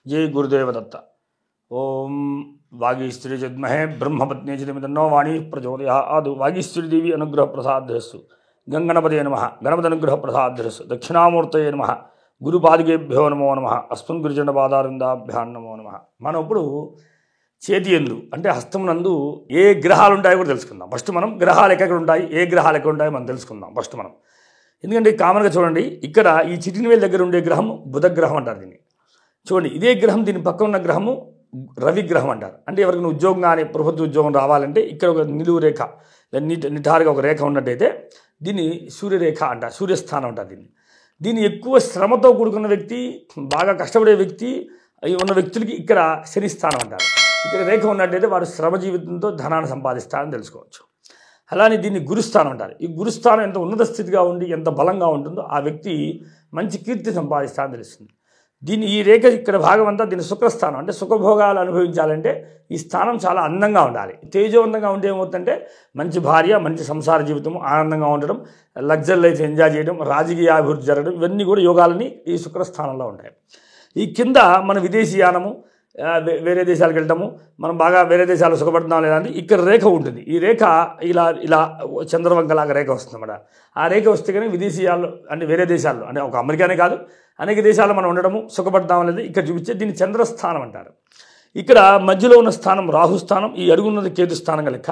जय गुरुदेव दत्त। ओम वागीश्वरी जद्महे ब्रह्मपत्नी चिन्नो वाणी प्रचोदयात्। वागीश्वरी देवी अनुग्रह प्रसादस्तु। गंगणपते नमः। गणपति अनुग्रह प्रसादस्तु। दक्षिणामूर्तये नमः। गुरुपादिकेभ्यो नमो नमः। अस्मन् गुरुजनपादारविन्दाभ्यां नमो नमः। మనం ఇప్పుడు చేతి యందు అంటే హస్తం నందు ఏ గ్రహాలు ఉంటాయో కూడా తెలుసుకుందాం. ఫస్ట్ మనం గ్రహాలు ఎక్కడ ఉంటాయి, ఏ గ్రహాలు ఎక్కడ ఉంటాయో మనం తెలుసుకుందాం ఫస్ట్ మనం. ఎందుకంటే కామన్గా చూడండి, ఇక్కడ ఈ చిటినవేలు దగ్గర ఉండే గ్రహం బుధ గ్రహం అంటారు దీన్ని. చూడండి, ఇదే గ్రహం దీని పక్కన ఉన్న గ్రహము రవి గ్రహం అంటారు. అంటే ఎవరికైనా ఉద్యోగం కానీ ప్రభుత్వ ఉద్యోగం రావాలంటే ఇక్కడ ఒక నిలువు రేఖ, నిటారుగా ఒక రేఖ ఉన్నట్టయితే దీన్ని సూర్యరేఖ అంటారు, సూర్యస్థానం అంటారు దీన్ని. దీన్ని ఎక్కువ శ్రమతో కూడుకున్న వ్యక్తి, బాగా కష్టపడే వ్యక్తి ఉన్న వ్యక్తులకి ఇక్కడ శని స్థానం అంటారు. ఇక్కడ రేఖ ఉన్నట్టయితే వారు శ్రమ జీవితంతో ధనాన్ని సంపాదిస్తారని తెలుసుకోవచ్చు. అలానే దీన్ని గురుస్థానం అంటారు. ఈ గురుస్థానం ఎంత ఉన్నత స్థితిగా ఉండి ఎంత బలంగా ఉంటుందో ఆ వ్యక్తి మంచి కీర్తి సంపాదిస్తారని తెలుస్తుంది. ఈ రేఖ ఇక్కడ భాగం అంతా దీని శుక్రస్థానం. అంటే సుఖభోగాలు అనుభవించాలంటే ఈ స్థానం చాలా అందంగా ఉండాలి. తేజవంతంగా ఉంటే ఏమవుతుందంటే మంచి భార్య, మంచి సంసార జీవితం, ఆనందంగా ఉండడం, లగ్జరీ లైఫ్ ఎంజాయ్ చేయడం, రాజకీయ అభివృద్ధి జరగడం, ఇవన్నీ కూడా యోగాలని ఈ శుక్రస్థానంలో ఉంటాయి. ఈ కింద మన విదేశీయానము, వేరే దేశాలకు వెళ్ళటము, మనం బాగా వేరే దేశాలు సుఖపడుతున్నాం లేదా అంటే ఇక్కడ రేఖ ఉంటుంది. ఈ రేఖ ఇలా ఇలా చంద్రవంకలాగా రేఖ వస్తుంది అన్నమాట. ఆ రేఖ వస్తే కానీ విదేశీయాల్లో అంటే వేరే దేశాల్లో అంటే ఒక అమెరికానే కాదు అనేక దేశాల్లో మనం ఉండడము సుఖపడతాం అనేది ఇక్కడ చూపించే దీన్ని చంద్రస్థానం అంటారు. ఇక్కడ మధ్యలో ఉన్న స్థానం రాహుస్థానం, ఈ అడుగున్నది కేతు స్థానంగా లెక్క.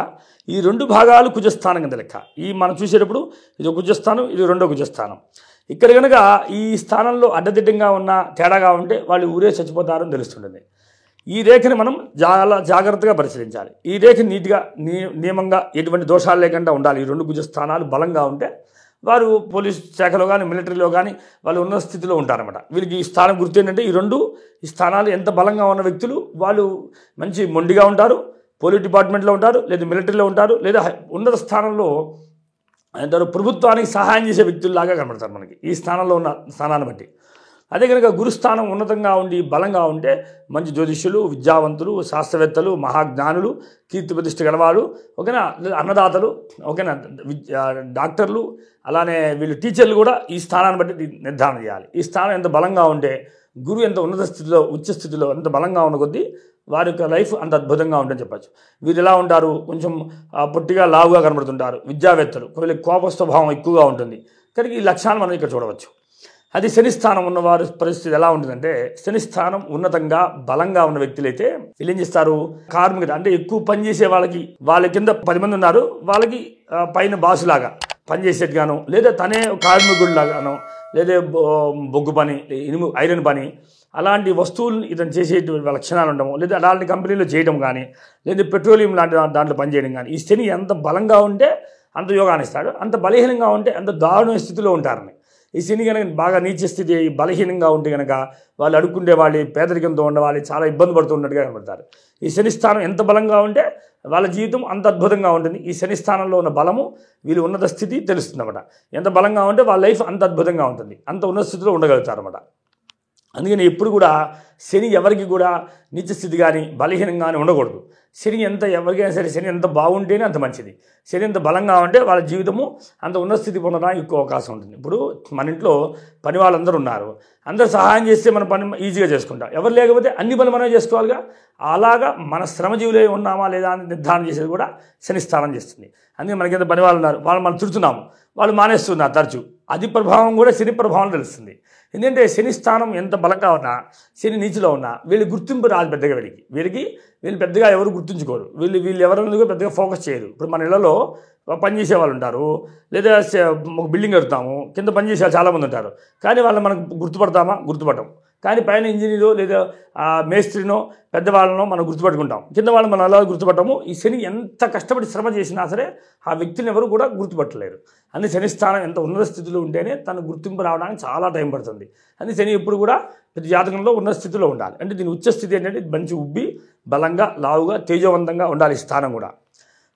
ఈ రెండు భాగాలు కుజస్థానం కింద లెక్క. ఈ మనం చూసేటప్పుడు ఇది కుజస్థానం, ఇది రెండో కుజస్థానం. ఇక్కడ కనుక ఈ స్థానంలో అడ్డదిడ్డంగా ఉన్న తేడాగా ఉంటే వాళ్ళు ఊరే చచ్చిపోతారని తెలుస్తుంటుంది. ఈ రేఖని మనం చాలా జాగ్రత్తగా పరిశీలించాలి. ఈ రేఖ నీట్గా నియమంగా ఎటువంటి దోషాలు లేకుండా ఉండాలి. ఈ రెండు కుజస్థానాలు బలంగా ఉంటే వారు పోలీస్ శాఖలో కానీ మిలిటరీలో కానీ వాళ్ళు ఉన్న స్థితిలో ఉంటారన్నమాట. వీళ్ళకి ఈ స్థానం గుర్తు ఏంటంటే ఈ స్థానాలు ఎంత బలంగా ఉన్న వ్యక్తులు వాళ్ళు మంచి మొండిగా ఉంటారు, పోలీస్ డిపార్ట్మెంట్లో ఉంటారు, లేదా మిలిటరీలో ఉంటారు, లేదా ఉన్నత స్థానంలో అంటారు ప్రభుత్వానికి సహాయం చేసే వ్యక్తుల్లాగా కనబడతారు మనకి ఈ స్థానంలో ఉన్న స్థానాన్ని బట్టి. అదే కనుక గురుస్థానం ఉన్నతంగా ఉండి బలంగా ఉంటే మంచి జ్యోతిష్యులు, విద్యావంతులు, శాస్త్రవేత్తలు, మహాజ్ఞానులు, కీర్తి ప్రతిష్ఠ గలవాళ్ళు, ఓకేనా, అన్నదాతలు, ఓకేనా, డాక్టర్లు, అలానే వీళ్ళు టీచర్లు కూడా ఈ స్థానాన్ని బట్టి నిర్ధారణ చేయాలి. ఈ స్థానం ఎంత బలంగా ఉంటే గురువు ఎంత ఉన్నత స్థితిలో, ఉచ్చ స్థితిలో ఎంత బలంగా ఉన్న కొద్దీ వారి యొక్క లైఫ్ అంత అద్భుతంగా ఉంటుందని చెప్పచ్చు. వీరు ఎలా ఉంటారు, కొంచెం పొట్టిగా లావుగా కనబడుతుంటారు. విద్యావేత్తలు, వీళ్ళకి కోప స్వభావం ఎక్కువగా ఉంటుంది. కనుక ఈ లక్షణాలు మనం ఇక్కడ చూడవచ్చు. అది శని స్థానం ఉన్నవారి పరిస్థితి ఎలా ఉంటుందంటే, శని స్థానం ఉన్నతంగా బలంగా ఉన్న వ్యక్తులైతే వీళ్ళు ఏం చేస్తారు, కార్మికులు అంటే ఎక్కువ పనిచేసే వాళ్ళ కింద 10 మంది ఉన్నారు, వాళ్ళకి పైన బాసులాగా పనిచేసేట్టుగాను, లేదా తనే కార్మికుడిలాగాను, లేదా బొగ్గు పని, ఐరన్ పని, అలాంటి వస్తువులను ఇతను చేసేటువంటి లక్షణాలు ఉండము, లేదా అలాంటి కంపెనీలో చేయడం కానీ, లేదా పెట్రోలియం లాంటి దాంట్లో పనిచేయడం కానీ. ఈ శని ఎంత బలంగా ఉంటే అంత యోగాన్ని ఇస్తాడు, అంత బలహీనంగా ఉంటే అంత దారుణ స్థితిలో ఉంటారని. ఈ శని కనుక బాగా నీచ స్థితి బలహీనంగా ఉంటే కనుక వాళ్ళు అడుక్కుండే వాళ్ళు, పేదరికంతో ఉండేవాళ్ళు, చాలా ఇబ్బంది పడుతున్నట్టుగా కనబడతారు. ఈ శని స్థానం ఎంత బలంగా ఉంటే వాళ్ళ జీవితం అంత అద్భుతంగా ఉంటుంది. ఈ శని స్థానంలో ఉన్న బలము వీళ్ళు ఉన్నత స్థితి తెలుస్తుంది అన్నమాట. ఎంత బలంగా ఉంటే వాళ్ళ లైఫ్ అంత అద్భుతంగా ఉంటుంది, అంత ఉన్నత స్థితిలో ఉండగలుగుతారు అన్నమాట. అందుకని ఎప్పుడు కూడా శని ఎవరికి కూడా నీచ స్థితి కానీ బలహీనంగా కానీ ఉండకూడదు. శని ఎంత ఎవరికైనా సరే శని ఎంత బాగుంటేనే అంత మంచిది. శని ఎంత బలంగా ఉంటే వాళ్ళ జీవితము అంత ఉన్నత స్థితి పొందడానికి ఎక్కువ అవకాశం ఉంటుంది. ఇప్పుడు మన ఇంట్లో పని వాళ్ళందరూ ఉన్నారు, అందరూ సహాయం చేస్తే మన పని ఈజీగా చేసుకుంటాం. ఎవరు లేకపోతే అన్ని పనులు మనమే చేసుకోవాలిగా. అలాగా మన శ్రమజీవులే ఉన్నామా లేదా అని నిర్ధారణ చేసేది కూడా శని స్థానం చేస్తుంది. అందుకే మనకి ఎంత పని వాళ్ళు ఉన్నారు, వాళ్ళు మనం తిడుతున్నాము, వాళ్ళు మానేస్తున్నారు తరచు. అది ప్రభావం కూడా శని ప్రభావం తెలుస్తుంది. ఎందుకంటే శని స్థానం ఎంత బలంగా ఉన్నా, శని నీచిలో ఉన్నా వీళ్ళు గుర్తింపు రాదు పెద్దగా. వీళ్ళు పెద్దగా ఎవరు గుర్తుంచుకోరు. వీళ్ళు ఎవరిని పెద్దగా ఫోకస్ చేయరు. ఇప్పుడు మన ఇళ్లలో పనిచేసే వాళ్ళు ఉంటారు, లేదా ఒక బిల్డింగ్ కడతాము, కింద పనిచేసే చాలామంది ఉంటారు, కానీ వాళ్ళు మనకు గుర్తుపట్టం. కానీ పైన ఇంజనీరో లేదా మేస్త్రినో పెద్దవాళ్ళనో మనం గుర్తుపట్టుకుంటాం, కింద వాళ్ళు మనం అలా గుర్తుపట్టము. ఈ శని ఎంత కష్టపడి శ్రమ చేసినా సరే ఆ వ్యక్తిని ఎవరు కూడా గుర్తుపట్టలేరు. అందుకే శని స్థానం ఎంత ఉన్నత స్థితిలో ఉంటేనే తన గుర్తింపు రావడానికి చాలా టైం పడుతుంది. అందుకే శని ఎప్పుడు కూడా ప్రతి జాతకంలో ఉన్నత స్థితిలో ఉండాలి. అంటే దీని ఉచ్చ స్థితి ఏంటంటే మంచి ఉబ్బి బలంగా లావుగా తేజవంతంగా ఉండాలి ఈ స్థానం కూడా.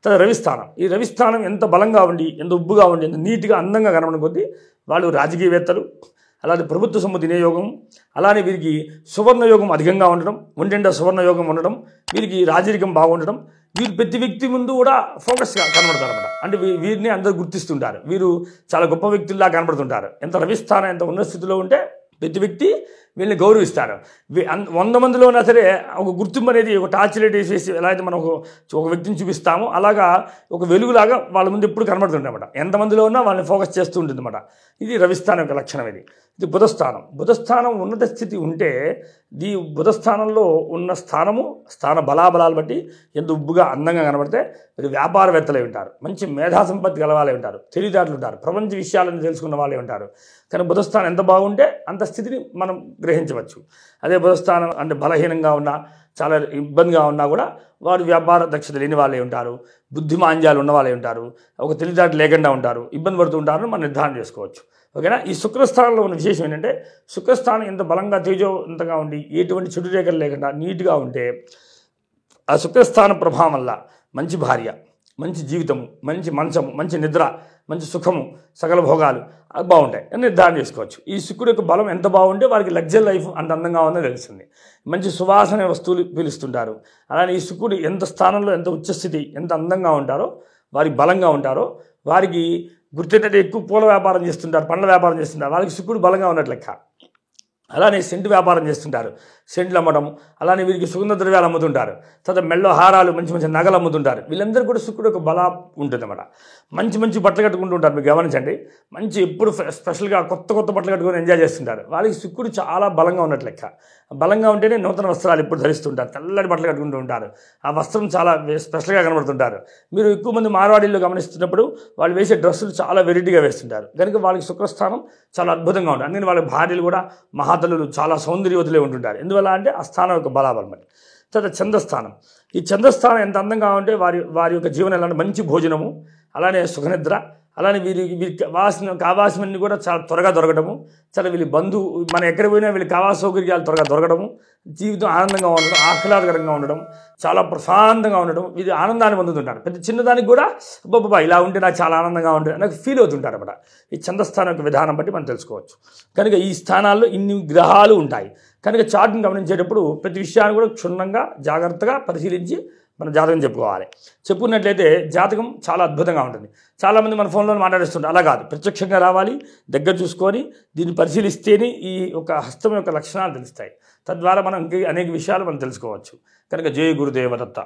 తర్వాత రవిస్థానం. ఈ రవిస్థానం ఎంత బలంగా ఉండి, ఎంత ఉబ్బుగా ఉండి, ఎంత నీట్గా అందంగా కనబడిన కొద్దీ వాళ్ళు రాజకీయవేత్తలు, అలాగే ప్రభుత్వ సొమ్ము తినే యోగం, అలానే వీరికి సువర్ణయోగం అధికంగా ఉండడం, ఒంటెంట సువర్ణయోగం ఉండడం, వీరికి రాజరికం బాగుండడం, వీరు ప్రతి వ్యక్తి ముందు కూడా ఫోకస్గా కనబడతారు అన్నమాట. అంటే వీరిని అందరూ గుర్తిస్తుంటారు, వీరు చాలా గొప్ప వ్యక్తుల్లా కనబడుతుంటారు. ఎంత రవిస్థానం ఎంత ఉన్న స్థితిలో ఉంటే ప్రతి వ్యక్తి వీళ్ళని గౌరవిస్తారు. 100 మందిలో ఉన్నా సరే ఒక గుర్తింపు అనేది ఒక టార్చ్ లైట్ వేసేసి ఎలా అయితే మనం ఒక వ్యక్తిని చూపిస్తామో అలాగా ఒక వెలుగులాగా వాళ్ళ ముందు ఎప్పుడు కనబడుతుంటామన్నమాట. ఎంతమందిలో ఉన్నా వాళ్ళని ఫోకస్ చేస్తూ ఉంటుందన్నమాట. ఇది రవిస్థానం యొక్క లక్షణం. ఇది బుధస్థానం. బుధస్థానం ఉన్నత స్థితి ఉంటే బుధస్థానంలో ఉన్న స్థాన బలాబలాలు బట్టి ఎంత ఉబ్బుగా అందంగా కనబడితే వీరు వ్యాపారవేత్తలే ఉంటారు, మంచి మేధా సంపత్తి గలవాళ్ళే ఉంటారు, తెలివితేటలు ఉంటారు, ప్రపంచ విషయాలను తెలుసుకున్న వాళ్ళే ఉంటారు. కానీ బుధస్థానం ఎంత బాగుంటే అంత స్థితిని మనం గ్రహించవచ్చు. అదే బుధస్థానం అంటే బలహీనంగా ఉన్నా, చాలా ఇబ్బందిగా ఉన్నా కూడా వారు వ్యాపార దక్షత లేని వాళ్ళే ఉంటారు, బుద్ధిమాంద్యాలు ఉన్న వాళ్ళే ఉంటారు, ఒక తెలివితేటలు లేకుండా ఉంటారు, ఇబ్బంది పడుతూ ఉంటారని మనం నిర్ధారణ చేసుకోవచ్చు. ఓకేనా. ఈ శుక్రస్థానంలో ఉన్న విశేషం ఏంటంటే శుక్రస్థానం ఎంత బలంగా తేజోవంతంగా ఉండి ఎటువంటి చెడు రేఖలు లేకుండా నీట్గా ఉంటే ఆ శుక్రస్థాన ప్రభావం వల్ల మంచి భార్య, మంచి జీవితము, మంచి మంచము, మంచి నిద్ర, మంచి సుఖము, సకల భోగాలు బాగుంటాయి అని నిర్ధారణ చేసుకోవచ్చు. ఈ శుక్రుడు యొక్క బలం ఎంత బాగుంటే వారికి లగ్జరీ లైఫ్ అంత అందంగా ఉందో తెలుస్తుంది. మంచి సువాసన వస్తువులు పీలుస్తుంటారు. అలానే ఈ శుక్రుడు ఎంత స్థానంలో ఎంత ఉచ్చస్థితి ఎంత అందంగా ఉంటారో, వారికి బలంగా ఉంటారో, వారికి గుర్తేంటంటే ఎక్కువ పూల వ్యాపారం చేస్తుంటారు, పండ్ల వ్యాపారం చేస్తుంటారు, వాళ్ళకి శుక్రుడు బలంగా ఉన్నట్లు లెక్క. అలానే సెంటు వ్యాపారం చేస్తుంటారు, సెంట్లు అమ్మడం. అలానే వీరికి సుగంధ ద్రవ్యాలు అమ్ముతుంటారు, తర్వాత మెల్లో హారాలు, మంచి మంచి నగలు అమ్ముతుంటారు. వీళ్ళందరూ కూడా శుక్రుడు ఒక బల ఉంటుందన్నమాట. మంచి మంచి బట్టలు కట్టుకుంటూ ఉంటారు. మీరు గమనించండి, మంచి ఎప్పుడు స్పెషల్గా కొత్త బట్టలు కట్టుకొని ఎంజాయ్ చేస్తుంటారు. వాళ్ళకి శుక్రుడు చాలా బలంగా ఉన్నట్లు లెక్క. బలంగా ఉంటేనే నూతన వస్త్రాలు ఎప్పుడు ధరిస్తుంటారు, తెల్లటి బట్టలు కట్టుకుంటూ ఉంటారు, ఆ వస్త్రం చాలా స్పెషల్గా కనబడుతుంటారు. మీరు ఎక్కువ మంది మార్వాడీల్లో గమనిస్తున్నప్పుడు వాళ్ళు వేసే డ్రెస్సులు చాలా వెరైటీగా వేస్తుంటారు. కనుక వాళ్ళకి శుక్రస్థానం చాలా అద్భుతంగా ఉంటుంది. అందుకని వాళ్ళ భార్యలు కూడా మహాతల్లులు చాలా సౌందర్యవతులే ఉంటుంటారు. ఎందువల్ల అంటే ఆ స్థానం యొక్క బలాబలం బట్టి. తర్వాత చంద్రస్థానం. ఈ చంద్రస్థానం ఎంత అందంగా ఉంటే వారి యొక్క జీవనం ఎలా మంచి భోజనము, అలానే సుఖనిద్ర, అలానే వీరికి కావాల్సినవన్నీ కూడా చాలా త్వరగా దొరకడము, చాలా వీళ్ళ మనం ఎక్కడ పోయినా వీళ్ళకి కావాల్సిన సౌకర్యాలు త్వరగా దొరకడము, జీవితం ఆనందంగా ఉండడం, ఆహ్లాదకరంగా ఉండడం, చాలా ప్రశాంతంగా ఉండడం, ఇది ఆనందాన్ని పొందుతుంటారు. ప్రతి చిన్నదానికి కూడా బాబా ఇలా ఉంటే నాకు చాలా ఆనందంగా ఉంటుంది నాకు ఫీల్ అవుతుంటారు అన్నమాట. ఈ చంద్రస్థానం యొక్క విధానం బట్టి మనం తెలుసుకోవచ్చు. కనుక ఈ స్థానాల్లో ఇన్ని గ్రహాలు ఉంటాయి. కనుక చార్ట్ని గమనించేటప్పుడు ప్రతి విషయాన్ని కూడా క్షుణ్ణంగా జాగ్రత్తగా పరిశీలించి మన జాతకం చెప్పుకోవాలి. చెప్పుకున్నట్లయితే జాతకం చాలా అద్భుతంగా ఉంటుంది. చాలామంది మన ఫోన్లో మాట్లాడిస్తుంటారు. అలా కాదు, ప్రత్యక్షంగా రావాలి, దగ్గర చూసుకొని దీన్ని పరిశీలిస్తేనే ఈ యొక్క హస్తం యొక్క లక్షణాలు తెలుస్తాయి. తద్వారా మనం అనేక విషయాలు మనం తెలుసుకోవచ్చు. కనుక జయ గురుదేవ దత్త.